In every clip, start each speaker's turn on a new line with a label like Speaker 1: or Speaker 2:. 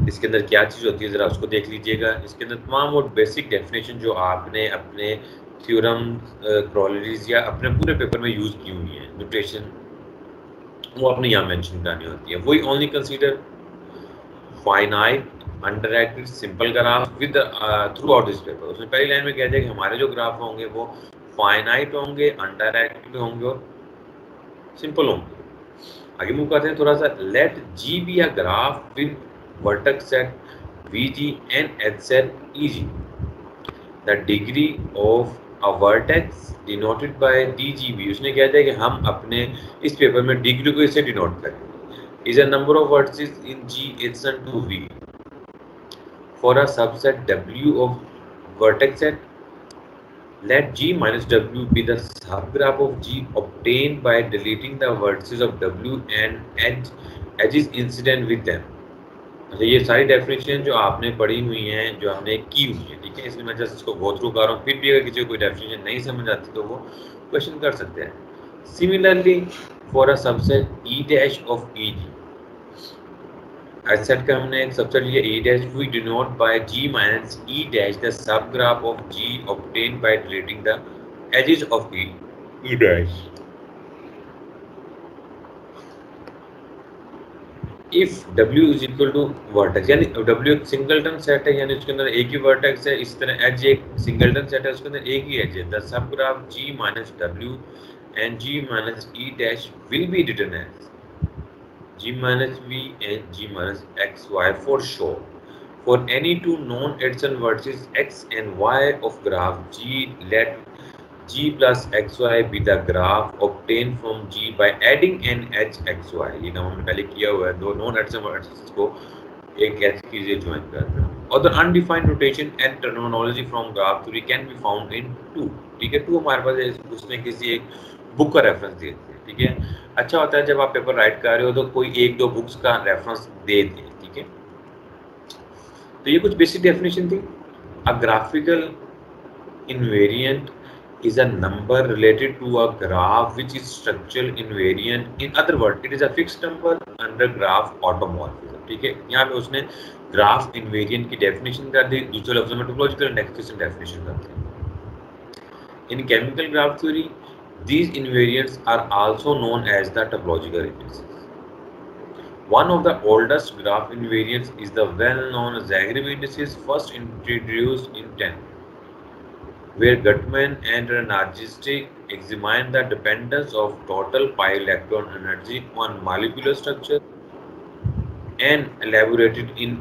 Speaker 1: इसके अंदर क्या चीज़ होती है ज़रा उसको देख लीजिएगा। इसके अंदर तमाम वो बेसिक डेफिनेशन जो आपने अपने थ्योरम क्रोलरीज या अपने पूरे पेपर में यूज़ की हुई है नोटेशन, वो आपने यहाँ मेंशन करनी होती है। वही only consider finite undirected simple graph with throughout this paper. उसने पहली लाइन में कह दिया कि हमारे जो ग्राफ होंगे वो फाइनाइट होंगे, अंडरएक्टेड होंगे और सिंपल होंगे। आगे मूव करते हैं थोड़ा सा। Let G be a graph with vertex set V G and edge set E G. The degree of a vertex denoted by D G B. उसने कहा था कि हम अपने इस पेपर में डिग्री को इससे डिनोट करेंगे। Is a number of vertices in G adjacent to V for a subset W of vertex set. Let G minus W be the subgraph of G obtained by deleting the vertices of W and edges incident with them. अच्छा, ये सारी definition जो आपने पढ़ी हुई हैं, जो हमने की हुई है, ठीक है, इसलिए मैं जस्ट इसको गो थ्रू कर रहा हूँ। फिर भी अगर किसी को कोई डेफिनेशन नहीं समझ आती तो वो क्वेश्चन कर सकते हैं। Similarly for a subset E dash of E G, edge set का हमने एक सबसेट लिया E dash, we denote by G minus E dash the subgraph of G obtained by deleting the edges of E dash. If W is equal to vertex, यानी W एक singleton set है, यानी उसके अंदर एक ही vertex है। इस तरह एज एक सिंगलटन सेट है, उसके अंदर एक ही एज है। The subgraph G minus W and G minus E dash will be written as G minus V and G minus XY for sure. For any two known adjacent vertices X and Y of graph G, let G plus XY be the graph obtained from G by adding an H XY. ये काम हमने पहले किया हुआ है। दो known adjacent vertices को एक H की जगह join करना। और the undefined rotation and terminology from graph theory can be found in 2. ठीक है, 2 हमारे पास है, उसने किसी एक बुक का रेफरेंस दिया है। ठीक है, अच्छा होता है जब आप पेपर राइट कर रहे हो तो कोई एक दो बुक्स का रेफरेंस दे दें। ठीक है, तो ये कुछ बेसिक डेफिनेशन थी। अ graphical invariant is a number related to a graph which is structural invariant. In other words, it is a fixed number under graph automorphism. ठीक है, यहाँ पे उसने ग्राफ इनवेरिएंट की डेफिनेशन कर दी, दूसरे लफ्जों में टोपोलॉजिकल इंडेक्स की डेफिनेशन कर दी। In chemical graph theory, these invariants are also known as the topological indices. One of the oldest graph invariants is the well-known Zagreb indices, first introduced in 10, where Gutmann and Nargistic examined the dependence of total pi electron energy on molecular structure and elaborated in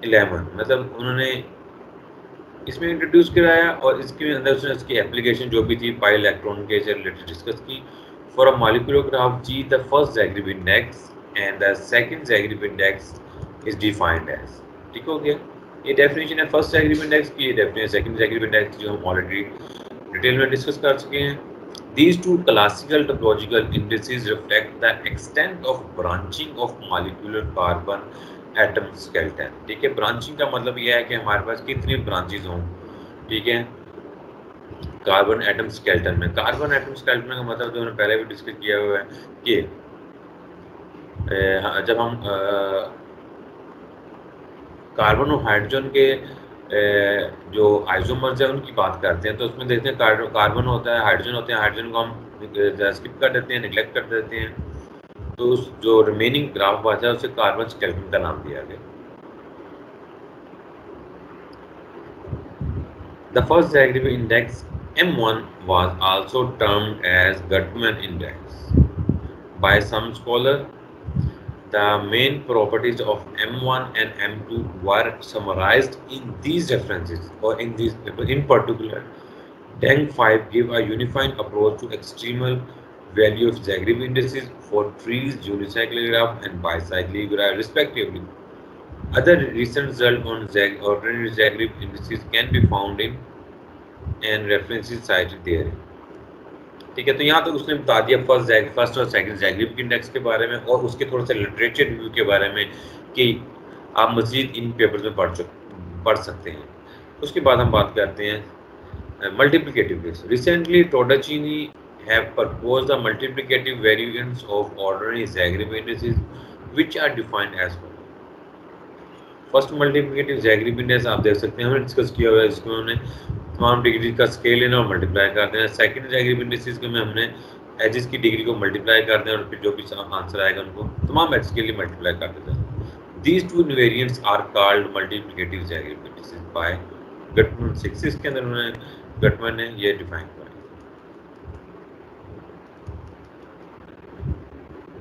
Speaker 1: 11. मतलब उन्होंने इसमें introduce कराया और इसके अंदर उसने इसकी application जो भी थी पाई इलेक्ट्रॉन के से रिलेटेड डिस्कस की। For a molecular graph G, the first Zagreb index and the second Zagreb index is defined as. ठीक हो गया, ये डेफिनेशन है फर्स्ट Zagreb इंडेक्स की, ये डेफिनेशन सेकंड Zagreb इंडेक्स की जो हम ऑलरेडी डिटेल में डिस्कस कर चुके हैं। These two classical topological indices reflect the extent of branching of molecular carbon atom skeleton. ठीक है, ब्रांचिंग का मतलब यह है कि हमारे पास कितनी ब्रांचेज हों। ठीक है, कार्बन एटम स्केलेटन में, कार्बन एटम स्केलेटन का मतलब जो हमने पहले भी डिस्कस किया हुआ है कि जब हम कार्बन और हाइड्रोजन के जो आइसोमर्स हैं उनकी बात करते हैं तो उसमें देखते हैं कार्बन होता है, हाइड्रोजन होते हैं, हाइड्रोजन को हम स्किप कर देते हैं, निगलेक्ट कर देते हैं, तो उस जो रिमेनिंग ग्राफ बचा है उसे कार्बन स्केलेटन का नाम दिया गया। The first Zagreb index M1 was also termed as Gutmann index by some scholars. The main properties of M1 and M2 were summarized in these references, or in these papers. In particular, Deng 5 gave a unifying approach to extremal value of Zagreb indices for trees, unicyclic graph, and bicyclic graph, respectively. Other recent results on ordinary Zagreb indices can be found in and references cited there. ठीक है, तो यहाँ तक उसने बता दिया first और second Zagreb index के बारे में और उसके थोड़ा सा लिटरेचर रिव्यू के बारे में कि आप मजीद इन पेपर्स में पढ़ सकते हैं। उसके बाद हम बात करते हैं multiplicative case. Recently Todeschini have proposed the multiplicative variants of ordinary Zagreb indices which are defined as follows. First multiplicative Zagreb index आप देख सकते हैं, हमने डिस्कस किया हुआ है, इसमें हमने तमाम डिग्री का स्केल लेना और मल्टीप्लाई कर देना। सेकंड जैगरी इंडेक्स में हमने एजेस की डिग्री को मल्टीप्लाई कर दें और फिर जो भी आंसर आएगा उनको तमाम एजेस के लिए मल्टीप्लाई कर देते हैं। These two invariants are called multiplicative Zagreb index by Gutman 6 के अंदर उन्होंने गटमैन ने ये डिफाइन किया।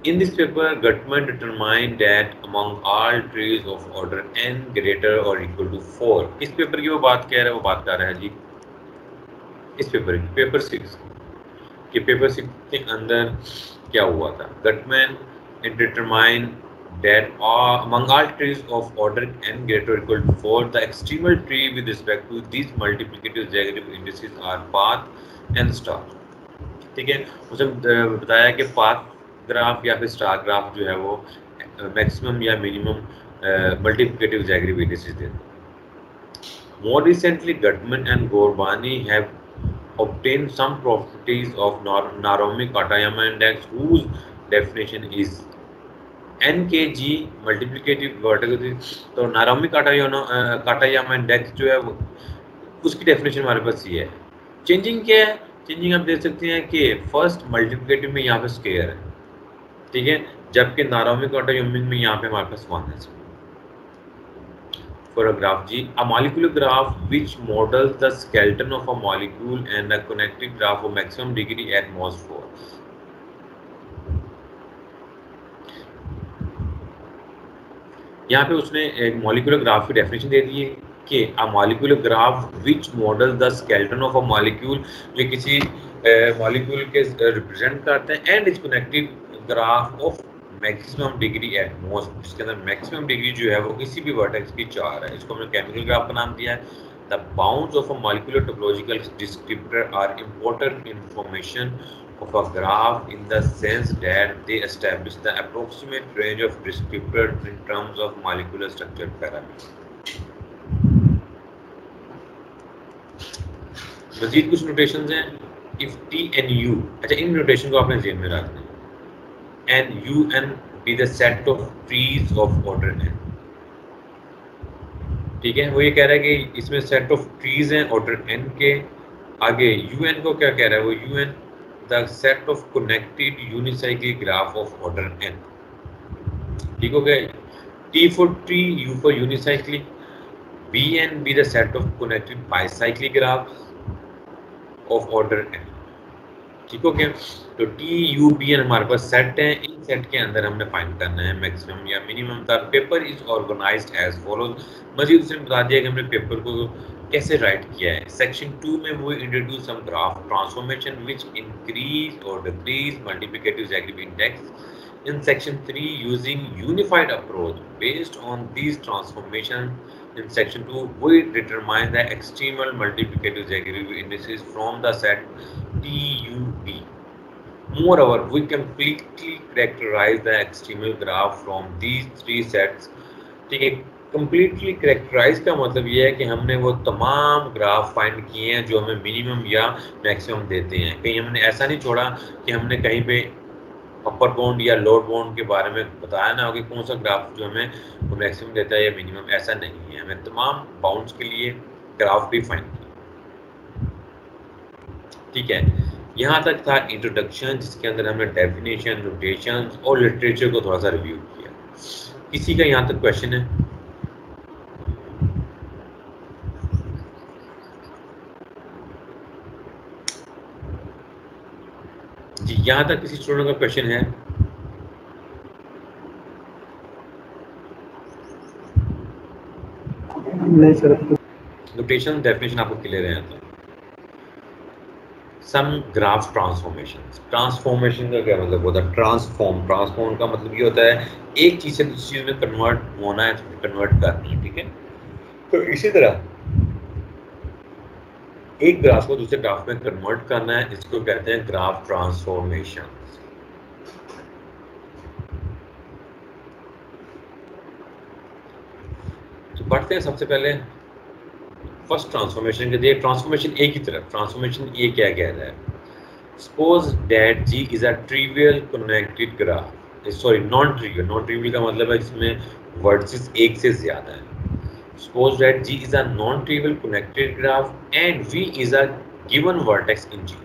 Speaker 1: In this paper, Gutmann determined that among all trees of order n greater or equal to 4, इस पेपर की वो बात कह रहा है, वो बात कर रहा है जी इस पेपर की, पेपर 6 के पेपर 6 के अंदर क्या हुआ था। Gutmann determined that among all trees of order n greater or equal to 4, the extremal tree with respect to these multiplicative Zagreb indices are path and star। ठीक है, उसने बताया कि पाथ ग्राफ या फिर स्टार ग्राफ जो है वो मैक्सिमम या मिनिमम मल्टीप्लिकेटिव जैगरी इंडिसेस देते हैं। More recently, Gutmann and Gorbani have obtained some properties of Naromi-Katayama index, whose definition is NKG multiplicative vertex। तो Naromi-Katayama index जो है वो उसकी डेफिनेशन हमारे पास ये है। चेंजिंग क्या है? चेंजिंग आप देख सकते हैं कि फर्स्ट मल्टीप्लिकेटिव में यहाँ पे स्क्वायर है, ठीक है, जबकि नारोमी-काटायामा में यहाँ पे हमारे पास 1 है। For a graph G, a molecular graph which models the skeleton of a molecule and a connected graph of maximum degree at MOS 4। यहाँ पे उसने एक मॉलिक्यूलर ग्राफ की डेफिनेशन दे दी है कि a molecular graph which models the skeleton of a molecule, जो किसी molecule के रिप्रेजेंट करते हैं, and is connected graph of maximum degree at most, जिसके अंदर मैक्सिमम डिग्री जो है वो किसी भी वर्टेक्स की 4 है। इसको हमने केमिकल ग्राफ का नाम दिया है। The bounds of a molecular topological descriptor are important information of a graph in the sense that they establish the approximate range of descriptor in terms of molecular structure parameters। मजीद कुछ notations हैं। if T and U, अच्छा इन notation को आपने जेन में रखना है। and U n be the set of trees of order n, ठीक है, वो ये कह रहा है कि इसमें सेट ऑफ ट्रीज हैं ऑर्डर n के। आगे UN को क्या कह रहा है, वो UN the set of connected unicyclic graph of order n, ठीक हो गया। T for tree, U for unicyclic, B and be the set of connected bicyclic graphs of order n, ठीक हो गया। तो T, U, B n हमारे पास set हैं, इन set के अंदर हमने फाइंड करना है मैक्सिमम या minimum. The paper is organised as follows. मजीद उसने बता दिया कि हमने पेपर को कैसे राइट किया है। सेक्शन 2 में वो introduce some graph transformation which increase और decrease multiplicative Zagreb index. In section 3 using unified approach based on these transformation. In section 2, we determine the extremal multiplicative Zagreb indices from the set TUD. Moreover, we completely characterize the extremal graph from these 3 sets। ठीक है, completely characterize का मतलब ये है कि हमने वो तमाम ग्राफ फाइंड किए हैं जो हमें मिनिमम या मैक्सिमम देते हैं। कहीं हमने ऐसा नहीं छोड़ा कि हमने कहीं पे अपर बाउंड या लोअर बाउंड के बारे में बताया ना हो कि कौन सा ग्राफ जो हमें वो मैक्सिमम देता है या मिनिमम, ऐसा नहीं है। हमें तमाम बाउंड्स के लिए ग्राफ भी फाइंड किया, ठीक है। यहाँ तक था इंट्रोडक्शन, जिसके अंदर हमने डेफिनेशन, नोटेशंस और लिटरेचर को थोड़ा सा रिव्यू किया। किसी का यहाँ तक क्वेश्चन है? जी, यहाँ तक किसी स्टूडेंट का क्वेश्चन है?
Speaker 2: नहीं सर।
Speaker 1: नोटेशन, डेफिनेशन आपको क्लियर है? तो सम ग्राफ ट्रांसफॉर्मेशन का क्या मतलब होता है? ट्रांसफॉर्म का मतलब ये होता है एक चीज से दूसरी चीज में कन्वर्ट होना है, कन्वर्ट करना है, ठीक है। तो इसी तरह एक ग्राफ को दूसरे ग्राफ में कन्वर्ट करना है, इसको कहते हैं ग्राफ ट्रांसफॉर्मेशन। तो पढ़ते हैं सबसे पहले फर्स्ट ट्रांसफॉर्मेशन के लिए। ट्रांसफॉर्मेशन ए की तरफ, ट्रांसफॉर्मेशन ए क्या कह रहा है? Suppose that G is a trivial connected graph. Sorry non trivial का मतलब है इसमें वर्टिसेस एक से ज्यादा है। Suppose that G is a non-trivial connected graph and V is a given vertex in G।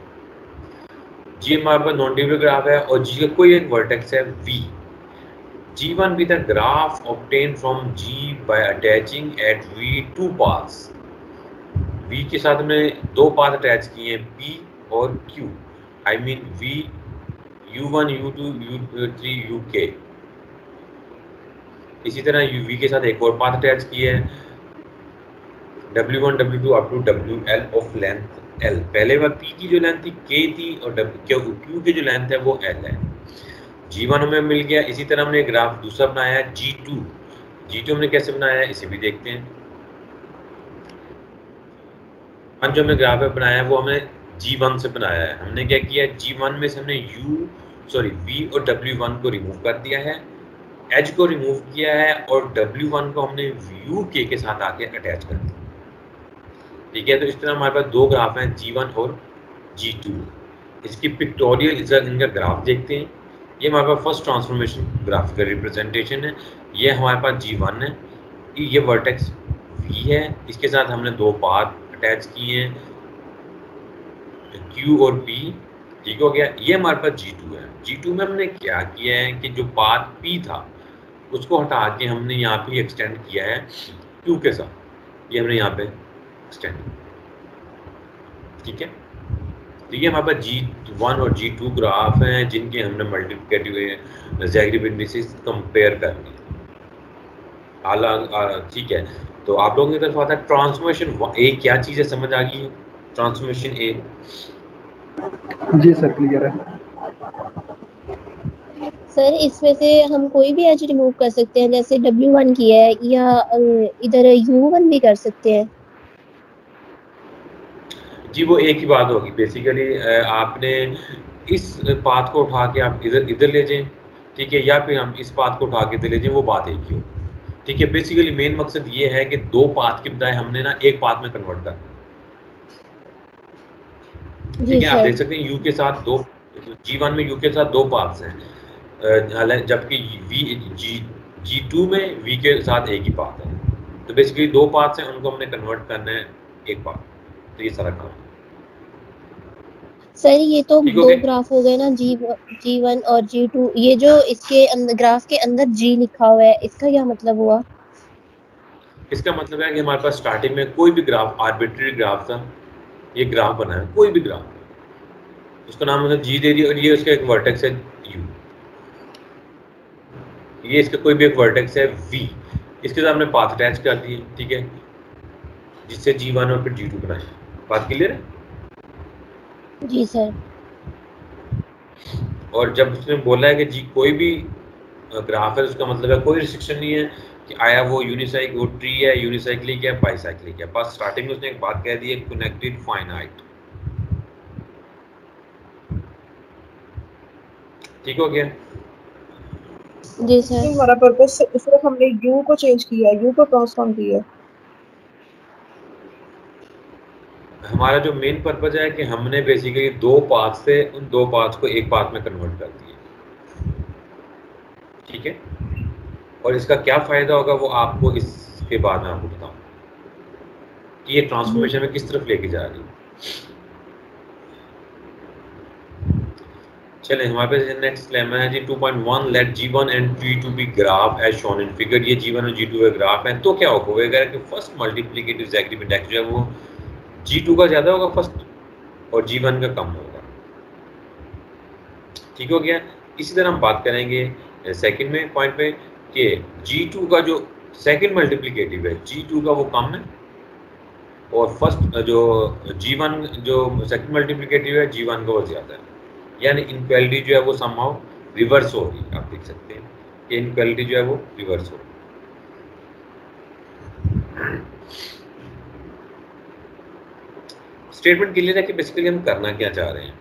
Speaker 1: G हमारे पास नॉन ट्रिवियल ग्राफ है और G का कोई एक वर्टेक्स है V। G1 with a graph obtained from G by attaching at V two paths। V के साथ हमने दो पाथ अटैच किए हैं P और Q। I mean V U1 U2 U3 UK। इसी तरह V के साथ एक और पाथ अटैच किए हैं W1 W2 up to WL of length L। पहले बार P की जो लेंथ थी K थी और Q की जो लेंथ है वो L है। G1 हमें मिल गया। इसी तरह हमने ग्राफ दूसरा बनाया है G2। G2 हमने कैसे बनाया है इसे भी देखते हैं। जो हमने ग्राफ है बनाया है वो हमें G1 से बनाया है। हमने क्या किया G1 में से हमने V और W1 को रिमूव कर दिया है, H को रिमूव किया है और W1 को हमने UK के साथ आके अटैच कर दिया। ठीक है, तो इस तरह हमारे पास दो ग्राफ हैं G1 और G2। इसकी पिक्टोरियल इनका ग्राफ देखते हैं। ये हमारे पास फर्स्ट ट्रांसफॉर्मेशन ग्राफिकल रिप्रेजेंटेशन है। ये हमारे पास G1 है, ये वर्टेक्स V है, इसके साथ हमने दो पाथ अटैच किए हैं Q और P। ठीक हो गया। ये हमारे पास G2 है। G2 में हमने क्या किया है कि जो पाथ P था उसको हटा के हमने यहाँ पे एक्सटेंड किया है Q के साथ। ये हमने यहाँ पे एक्सटेंड, ठीक है। तो ये हमारे पास G1 और G2 ग्राफ हैं जिनके हमने मल्टीप्लिकेटिव ज़ैगरेब इंडिसेस कंपेयर करनी है। हालांकि ठीक है, तो आप लोगों की तरफ आता है ट्रांसफॉर्मेशन ए। क्या चीज़ है, समझ आ गई है ट्रांसफॉर्मेशन ए?
Speaker 2: जी सर, क्लियर है
Speaker 3: सर। इसमें से हम कोई भी एज रिमूव कर सकते हैं, जैसे W1 की है, या इधर U1 भी कर सकते हैं?
Speaker 1: जी वो एक ही बात होगी बेसिकली। आपने इस पाथ को उठा के आप इधर ले जाएं, ठीक है, या फिर हम इस पाथ को उठा के इधर ले जाएं, वो बात एक ही हो। ठीक है, बेसिकली मेन मकसद ये है कि दो पाथ की बजाय हमने ना एक पाथ में कन्वर्ट करना। ठीक है, आप देख सकते हैं U के साथ दो, G1 में U के साथ दो पाथ्स हैं, जबकि G2 में V के साथ एक ही पाथ है। तो बेसिकली दो पाथ्स हैं, उनको हमने कन्वर्ट करना है एक पाथ। तो ये सारा काम
Speaker 3: सर। ये तो दो ग्राफ हो गए ना, G1 और G2। ये जो इसके ग्राफ के अंदर G लिखा हुआ है, इसका क्या मतलब हुआ?
Speaker 1: इसका मतलब है कि हमारे पास स्टार्टिंग में कोई भी ग्राफ, आर्बिट्री ग्राफ था, ये ग्राफ बना है, कोई भी ग्राफ, उसका नाम हमने G दे दिया और ये उसका एक वर्टेक्स है U। ये इसका कोई भी एक वर्टेक्स है V, इसके साथ हमने पाथ अटैच कर दिए, ठीक है, जिससे G1 और फिर G2 बनाए। बात क्लियर है?
Speaker 3: जी सर।
Speaker 1: और जब उसने बोला है कि जी कोई भी ग्राफ है, उसका मतलब है कोई रिस्ट्रिक्शन नहीं है कि आया वो यूनिसाइक, वो ट्री है, यूनिसाइक्लिक है, बाईसाइक्लिक है। बस स्टार्टिंग में उसने एक बात कह दी है, कनेक्टेड फाइनाइट। ठीक हो गया?
Speaker 3: जी सर।
Speaker 4: हमारा पर्पस सिर्फ हमने U को चेंज किया है, U को ट्रांसफॉर्म किया है।
Speaker 1: हमारा जो मेन पर्पज है कि हमने बेसिकली दो पाथ से उन दो पाथ को एक पाथ में कन्वर्ट कर दिया। ठीक है, और इसका क्या फायदा होगा वो आपको इसके बाद में आपको बताऊं कि ये ट्रांसफॉर्मेशन में किस तरफ लेके जा रही है। चलें, हमारे पास नेक्स्ट लेमा है G 2.1। Let G1 and G2 be graph as shown in figure. ये G1 और G2 का ग्राफ है, तो क्या होगा कि फर्स्ट मल्टीप्लिकेटिव ज़ैगरेब इंडेक्स जो है वो G2 का ज़्यादा होगा फर्स्ट, और G1 का कम होगा। ठीक हो गया। इसी तरह हम बात करेंगे सेकंड में पॉइंट पे कि G2 का जो सेकंड मल्टीप्लिकेटिव है G2 का वो कम है, और फर्स्ट जो G1 जो सेकंड मल्टीप्लिकेटिव है G1 का वो ज़्यादा है। यानी इनक्वालिटी जो है वो समहाउ रिवर्स हो रही है। आप देख सकते हैं कि इनक्वालिटी जो है वो रिवर्स हो रही है। स्टेटमेंट क्लियर है कि बेसिकली हम करना क्या चाह रहे हैं।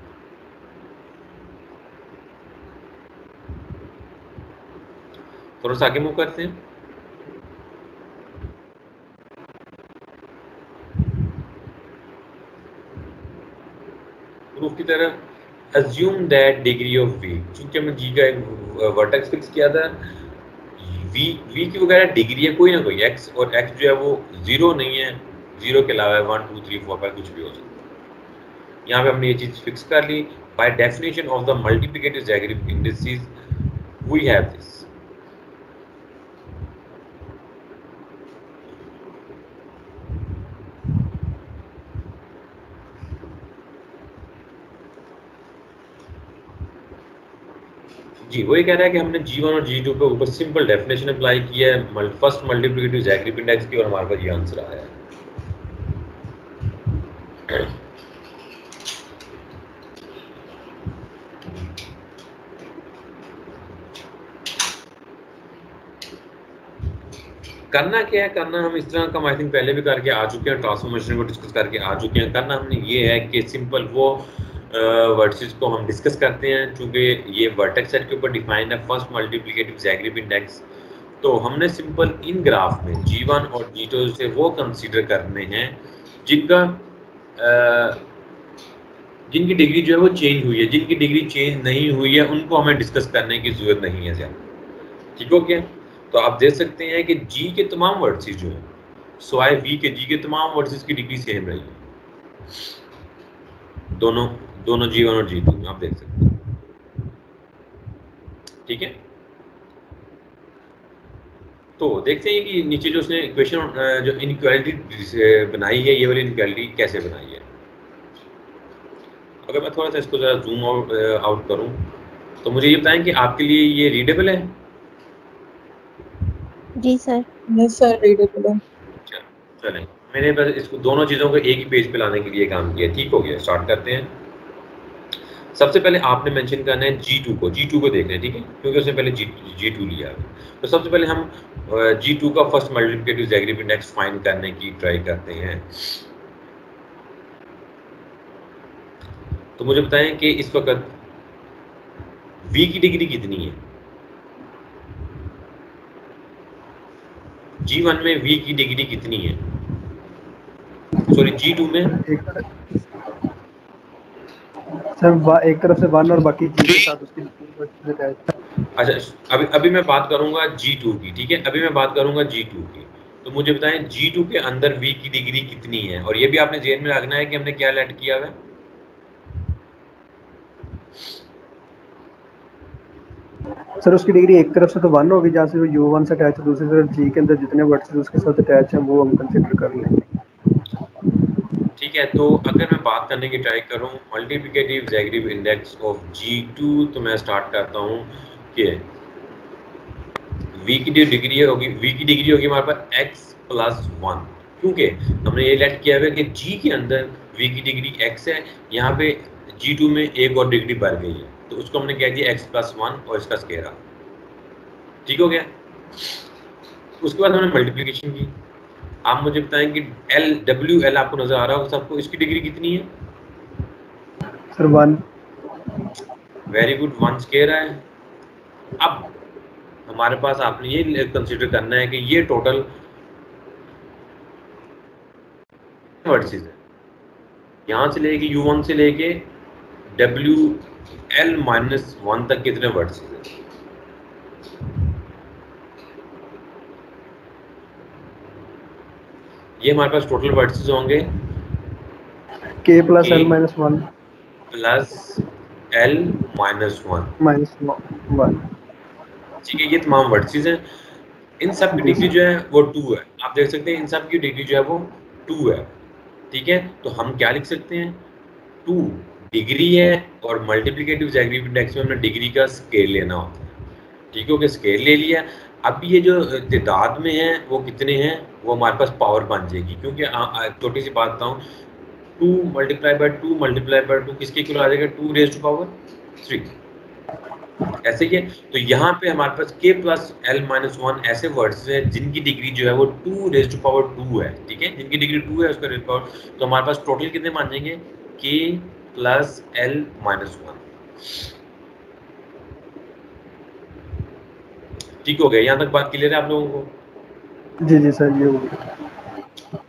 Speaker 1: थोड़ा सा आगे मूव करते हैं। प्रूफ की तरफ। Assume that degree of V, चूंकि हमें G का एक वर्टेक्स फिक्स किया था, वी की वगैरह डिग्री है कोई ना कोई, एक्स और एक्स जो है वो जीरो नहीं है, जीरो के अलावा 1 2 3 4 5 कुछ भी हो सकता है। यहाँ पे हमने ये चीज फिक्स कर ली। By definition of the multiplicative Zagreb indices we have this. जी वही कह रहा है कि हमने G1 और G2 पे ऊपर सिंपल डेफिनेशन अप्लाई किया है फर्स्ट मल्टीप्लिकेटिव ज़ैगरेब इंडेक्स की, और हमारे पास ये आंसर आया है। करना क्या है, करना हम इस तरह का आई थिंक पहले भी करके आ चुके हैं, ट्रांसफॉर्मेशन को डिस्कस करके आ चुके हैं। करना हमने ये है कि सिंपल वो वर्सेस को हम डिस्कस करते हैं, चूंकि ये वर्टेक्स सेट के ऊपर डिफाइन है फर्स्ट मल्टीप्लिकेटिव ज़ैगरेब इंडेक्स। तो हमने सिंपल इन ग्राफ में G1 और G2 से वो कंसीडर करने हैं जिनकी डिग्री जो है वो चेंज हुई है। जिनकी डिग्री चेंज नहीं हुई है उनको हमें डिस्कस करने की जरूरत नहीं है ज़्यादा। ठीक हो गया? तो आप देख सकते हैं कि G के तमाम वर्सेस जो है स्वाय V के G के तमाम वर्सेस की डिग्री सेम रही है, दोनों G1 और G2 में आप देख सकते हैं। ठीक है, तो देखते हैं कि नीचे जो उसने इक्वेशन जो इनइक्वालिटी बनाई है, ये वाली इनइक्वालिटी कैसे बनाई है। अगर मैं थोड़ा सा इसको जरा जूम आउट करूं तो मुझे ये बताएं कि आपके लिए ये रीडेबल है?
Speaker 3: जी सर।
Speaker 4: यस सर, रीडेबल है।
Speaker 1: अच्छा चलें, मैंने बस इसको दोनों चीज़ों को एक ही पेज पे लाने के लिए काम किया। ठीक हो गया, स्टार्ट करते हैं। सबसे पहले आपने मेंशन करना है G2 को देख रहे हैं, ठीक है, क्योंकि उसने पहले G2 लिया है। तो सबसे पहले हम G2 का first multiplicative Zagreb index find करने की ट्राई करते हैं। तो मुझे बताएं कि इस वक्त V की डिग्री कितनी है? G1 में V की डिग्री कितनी है? सॉरी G2 में
Speaker 2: सर एक तरफ से 1 और बाकी G के साथ उसकी
Speaker 1: अच्छा अभी मैं बात करूंगा G2 की, ठीक है, अभी मैं बात करूंगा G2 की। तो मुझे बताएं G2 के अंदर V की डिग्री कितनी है, और ये भी आपने जेन में रखना है कि हमने क्या लेट किया है।
Speaker 2: सर उसकी डिग्री एक तरफ से तो 1 होगी जहाँ से वो U1 से अटैच है, दूसरी तरफ G के अंदर जितने वर्सेस उसके साथ अटैच हैं वो हम कंसीडर कर लेंगे।
Speaker 1: ठीक है, तो अगर मैं बात करने की ट्राई करूं multiplicative Zagreb index of G2, तो मैं स्टार्ट करता हूं कि V की जो डिग्री होगी, V की डिग्री होगी हमारे पास x+1, क्योंकि हमने ये लेट किया है कि G के अंदर V की डिग्री x है, यहाँ पे G2 में एक और डिग्री बढ़ गई है, तो उसको हमने कह दिया x+1 और इसका स्क्वायर। ठीक हो गया? उसके बाद हमने मल्टीप्लिकेशन की। आप मुझे बताएं कि WL आपको नजर आ रहा होगा सबको, इसकी डिग्री कितनी है?
Speaker 2: सर 1।
Speaker 1: वेरी गुड, 1 स्क्वायर है। अब हमारे पास आपने ये कंसीडर करना है कि ये टोटल वर्सेस है, यहाँ से लेके U1 से लेके WL-1 तक कितने वर्सेस है। ये हमारे पास टोटल वर्सेस होंगे
Speaker 2: K+L-1
Speaker 1: प्लस L-1। ठीक है, ये तमाम वर्सेस हैं। इन सब की डिग्री जो है वो 2 है। आप देख सकते हैं इन सब की डिग्री जो है वो 2 है। ठीक है, तो हम क्या लिख सकते हैं, 2 डिग्री है, और मल्टीप्लिकेटिव ज़ैगरेब इंडेक्स में हमने डिग्री का स्केल लेना होता है। ठीक है, स्केल ले लिया। अब ये जो तादाद में है वो कितने हैं, वो हमारे पास पावर बन जाएगी, क्योंकि छोटी सी बात बताऊँ, 2 मल्टीप्लाई बाय 2 किसके इक्वल आ जाएगा, 2⁻³ ऐसे ही है। तो यहाँ पे हमारे पास K+L-1 ऐसे वर्ड्स हैं जिनकी डिग्री जो है वो 2⁻² है। ठीक है, जिनकी डिग्री 2 है उसका रेज़ पावर, तो हमारे पास टोटल कितने मान जाएंगे, K+L-1। ठीक हो गया? यहाँ तक बात क्लियर है आप लोगों को?
Speaker 2: जी सर, ये हो गया।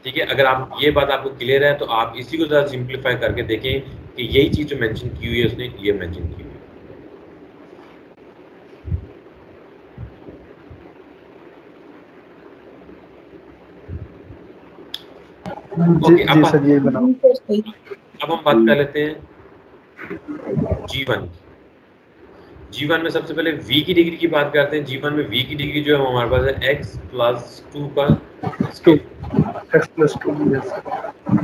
Speaker 1: ठीक है, अगर आप ये बात आपको क्लियर है तो आप इसी को ज़रा सिंप्लीफाई करके देखें कि यही चीज़ जो मेंशन की हुई है उसने ये मेंशन की हुई है।
Speaker 2: जी
Speaker 1: ओके,
Speaker 2: जी सर ये बनाओ।
Speaker 1: अब हम बात कर लेते हैं G1 G1 में सबसे पहले V की डिग्री की बात करते हैं। G1 में V की डिग्री जो है हमारे पास है x प्लस 2 का
Speaker 2: 2
Speaker 1: स्केल।
Speaker 2: x+2 yes.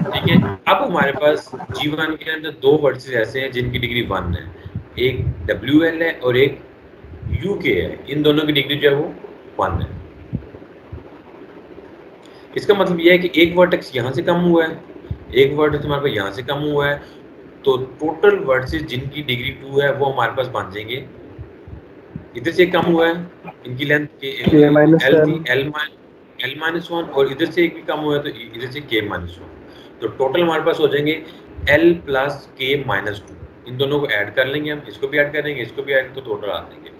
Speaker 1: ठीक है, अब हमारे पास G1 के अंदर दो वर्टिसेस ऐसे हैं जिनकी डिग्री 1 है, एक WL है और एक UK है। इन दोनों की डिग्री जो है वो 1 है। इसका मतलब यह है कि एक वर्टेक्स यहाँ से कम हुआ है, एक वर्टेक्स हमारे पास यहाँ से कम हुआ है, तो टोटल वर्टिसेस जिनकी डिग्री 2 है वो हमारे पास बन जाएंगे। इधर से कम हुआ है, इनकी length
Speaker 2: k minus
Speaker 1: L
Speaker 2: l
Speaker 1: थी L-1 और इधर से एक भी कम हुआ है तो इधर से K-1। तो टोटल हमारे पास हो जाएंगे L प्लस K-2। इन दोनों को ऐड कर लेंगे हम, इसको भी ऐड करेंगे, इसको भी ऐड, तो टोटल आ देंगे।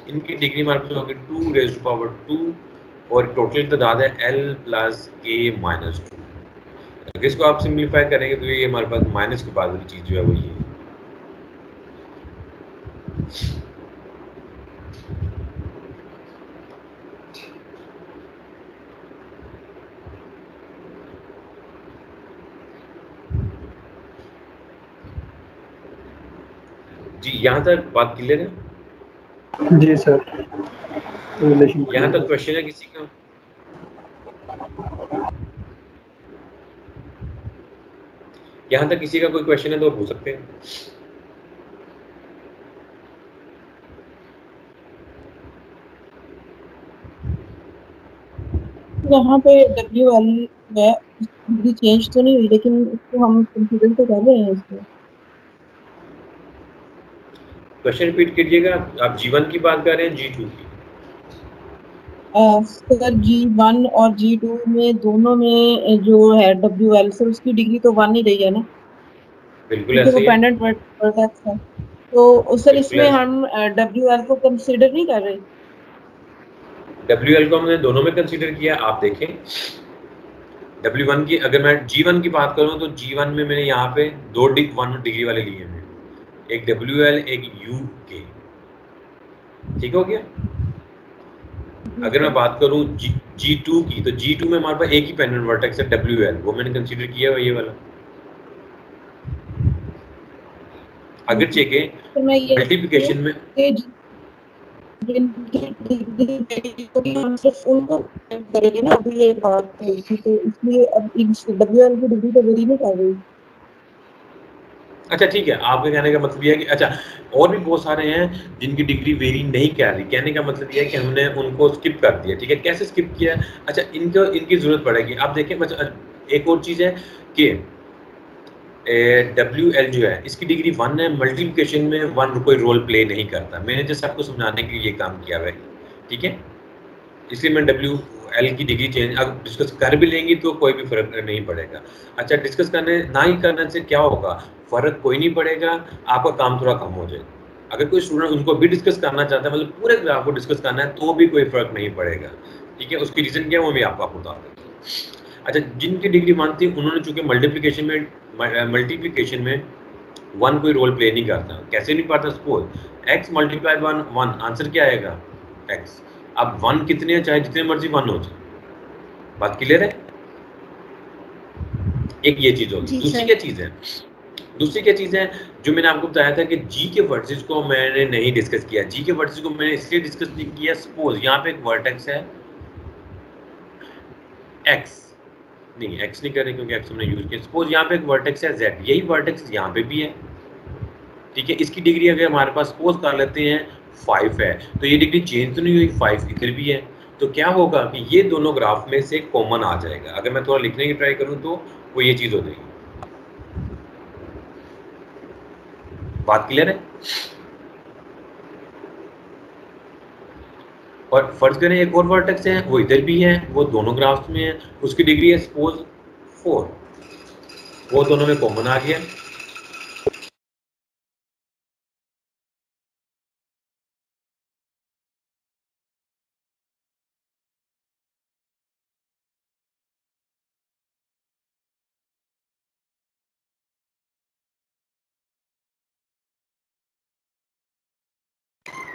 Speaker 1: इनकी डिग्री हमारे पास होगी 2⁻², और टोटल तादाद है L प्लस K-2। अगर इसको आप सिंप्लीफाई करेंगे तो ये हमारे पास माइनस के बाद वाली चीज़ जो है वो ये है। जी, यहाँ तक बात क्लियर है?
Speaker 2: जी सर रिलेशन
Speaker 1: यहाँ तक क्वेश्चन है किसी का? यहाँ तक किसी का कोई क्वेश्चन है तो पूछ सकते हैं।
Speaker 4: यहाँ पे WL है, डिग्री चेंज तो नहीं हुई, लेकिन उसको हम कंसीडर तो कर रहे हैं इसमें।
Speaker 1: क्वेश्चन रिपीट कीजिएगा। आप G1 की बात कर रहे हैं, G2 की?
Speaker 4: सर G1 और G2 में दोनों में जो है WL सर उसकी डिग्री तो 1 ही रही है ना,
Speaker 1: बिल्कुल
Speaker 4: क्योंकि वो
Speaker 1: ऐसे ही है।
Speaker 4: पेंडेंट वर्टेक्स है। तो सर
Speaker 1: बिल्कुल
Speaker 4: इसमें
Speaker 1: ऐसे।
Speaker 4: हम WL को कंसीडर नहीं कर रहे।
Speaker 1: WL को हमने दोनों में कंसीडर किया। आप देखें W1 की, अगर मैं G1 की बात करूं तो G1 में मैंने यहाँ पे 1 डिग्री वाले लिए हैं, एक WL एक UK। ठीक हो गया। अगर मैं बात करूं G2 की, तो G2 में हमारे पास एक ही पेंडेंट वर्टेक्स है WL, वो मैंने कंसीडर किया है ये वाला। अगर चेकें
Speaker 4: तो मैं ये
Speaker 1: मल्टीप्लिकेशन में
Speaker 4: हम सिर्फ उनको करेंगे ना, अभी ये बात हुई थी, तो इसलिए अब WL की डिग्री तो वेरी नहीं कर रही।
Speaker 1: अच्छा ठीक है, आपके कहने का मतलब ये है कि अच्छा और भी बहुत सारे हैं जिनकी डिग्री वेरी नहीं कर रही। कहने का मतलब ये है कि हमने उनको स्किप कर दिया। ठीक है, कैसे स्किप किया? अच्छा, इनकी ज़रूरत पड़ेगी। आप देखें, अच्छा एक और चीज़ है कि WL जो है इसकी डिग्री 1 है, मल्टीप्लिकेशन में 1 कोई रोल प्ले नहीं करता। मैंने जैसे आपको समझाने के लिए ये काम किया हुआ है। ठीक है, इसलिए मैं WL की डिग्री चेंज अब डिस्कस कर भी लेंगी तो कोई भी फर्क नहीं पड़ेगा। अच्छा, डिस्कस करने ना ही करने से क्या होगा? फर्क कोई नहीं पड़ेगा, आपका काम थोड़ा कम हो जाएगा। अगर कोई स्टूडेंट उनको भी डिस्कस करना चाहता है, मतलब पूरे ग्राफ को डिस्कस करना है, तो भी कोई फर्क नहीं पड़ेगा। ठीक है, उसकी रीजन क्या है वो भी आपको बता देता हूँ। अच्छा, जिनकी डिग्री 1 थी उन्होंने चूंकि मल्टीप्लिकेशन में 1 कोई रोल प्ले नहीं करता। कैसे नहीं पाता? सपोज x मल्टीप्लाई 1 आंसर क्या आएगा? x। अब 1 कितने हैं, चाहे जितने मर्जी 1 हो जाए। बात क्लियर है? एक ये चीज होगी। दूसरी क्या चीज है? दूसरी क्या चीज है जो मैंने आपको बताया था कि जी के वर्सेस को मैंने नहीं डिस्कस किया। जी के वर्सेस को मैंने इसलिए डिस्कस नहीं किया, सपोज यहाँ पे एक वर्टेक्स है x, नहीं x नहीं कर रहे क्योंकि x हमने यूज किया। सपोज यहाँ पे एक वर्टेक्स है z, यही वर्टेक्स यहाँ पे भी है। ठीक है, इसकी डिग्री अगर हमारे पास सपोज कर लेते हैं 5 है, तो ये डिग्री चेंज तो नहीं हुई, 5 इधर भी है। तो क्या होगा कि ये दोनों ग्राफ में से कॉमन आ जाएगा। अगर मैं थोड़ा लिखने की ट्राई करूं तो वो ये चीज हो जाएगी। बात क्लियर है? और फर्ज करें एक और वर्टेक्स है, वो इधर भी है, वो दोनों ग्राफ्स में है, उसकी डिग्री है सपोज 4, वो दोनों में कॉमन आ गया।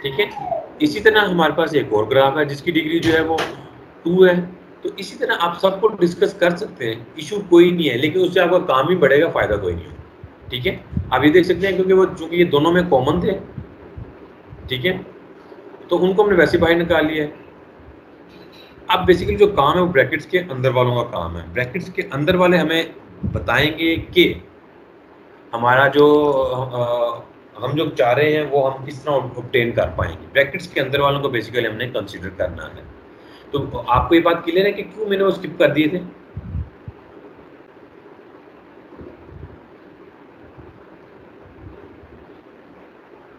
Speaker 1: ठीक है, इसी तरह हमारे पास एक और ग्राफ है जिसकी डिग्री जो है वो 2 है। तो इसी तरह आप सबको डिस्कस कर सकते हैं, इशू कोई नहीं है, लेकिन उससे आपका काम ही बढ़ेगा, फायदा कोई नहीं हो। ठीक है, आप ये देख सकते हैं क्योंकि वो चूंकि ये दोनों में कॉमन थे, ठीक है, तो उनको हमने वैसे बाहर निकाल लिया है। अब बेसिकली जो काम है वो ब्रैकेट्स के अंदर वालों का काम है। ब्रैकेट्स के अंदर वाले हमें बताएंगे कि हमारा जो हम जो चाह रहे हैं वो हम किस तरह ऑब्टेन कर पाएंगे। ब्रैकेट्स के अंदर वालों को बेसिकली हमने कंसीडर करना है। तो आपको ये बात क्लियर है कि क्यों मैंने वो स्किप कर दिए थे?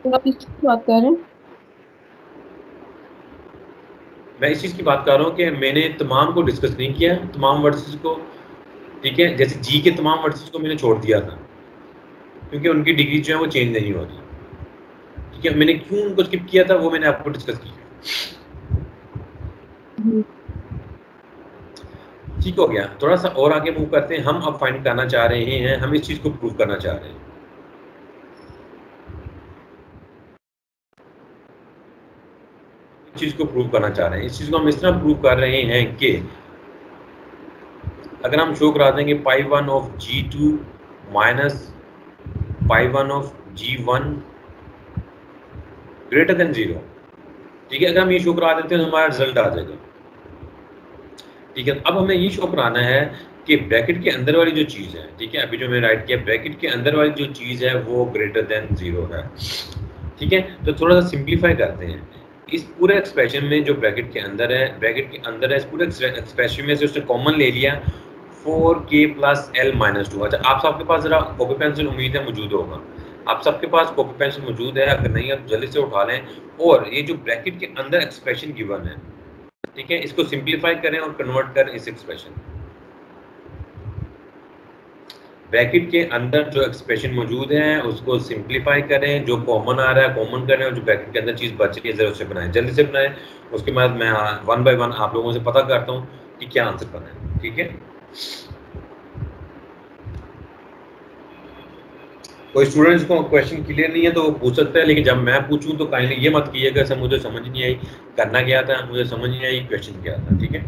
Speaker 4: आप किसकी बात कर रहे हैं?
Speaker 1: मैं इस चीज की बात कर रहा हूँ कि मैंने तमाम को डिस्कस नहीं किया, तमाम वर्सेस को, ठीक है, जैसे जी के तमाम वर्सेस को मैंने छोड़ दिया था क्योंकि उनकी डिग्री जो है वो चेंज नहीं हो रही। ठीक है, मैंने क्यों उनको स्किप किया था वो मैंने आपको डिस्कस किया। ठीक हो गया, थोड़ा सा और आगे मूव करते हैं। हम अब फाइंड करना चाह रहे हैं, हम इस चीज को प्रूव करना चाह रहे हैं। इस चीज को प्रूव करना चाह रहे हैं। इस चीज को हम इस तरह प्रूव कर रहे हैं कि अगर हम शो करा देंगे पाई 1 of G2 minus pi 1 of G1 greater than 0, ठीक है, अगर हम ये शो करा देते हैं तो हमारा रिजल्ट आ जाएगा। ठीक है, अब हमें ये शो कराना है कि ब्रैकेट के अंदर वाली जो चीज़ है, ठीक है, अभी जो मैंने राइट किया, ब्रैकेट के अंदर वाली जो चीज़ है वो ग्रेटर देन 0 है। ठीक है, तो थोड़ा सा सिंप्लीफाई करते हैं। इस पूरे एक्सप्रेशन में जो ब्रैकेट के अंदर है, ब्रैकेट के अंदर है, इस पूरे एक्सप्रेशन में से उसने कॉमन ले लिया 4k प्लस l माइनस 2। अच्छा, आप सबके पास जरा कॉपी पेंसिल उम्मीद है मौजूद होगा, आप सबके पास कॉपी पेंसिल मौजूद है, अगर नहीं आप जल्दी से उठा लें। और ये जो ब्रैकेट के अंदर एक्सप्रेशन गिवन है, ठीक है, इसको सिंप्लीफाई करें और कन्वर्ट करें इस एक्सप्रेशन। ब्रैकेट के अंदर जो एक्सप्रेशन मौजूद है उसको सिंप्लीफाई करें, जो कॉमन आ रहा है कॉमन करें, और जो ब्रैकेट के अंदर चीज़ बच रही है जरा उसे बनाएं, जल्दी से बनाएं। उसके बाद मैं 1 बाय 1 आप लोगों से पता करता हूँ कि क्या आंसर बना है। ठीक है, कोई स्टूडेंट्स को क्वेश्चन क्लियर नहीं है तो वो पूछ सकता है, लेकिन जब मैं पूछूं तो काइंडली ये मत कीजिएगा सर मुझे समझ नहीं आई, करना क्या था, मुझे समझ नहीं आई, क्वेश्चन क्या था। ठीक है।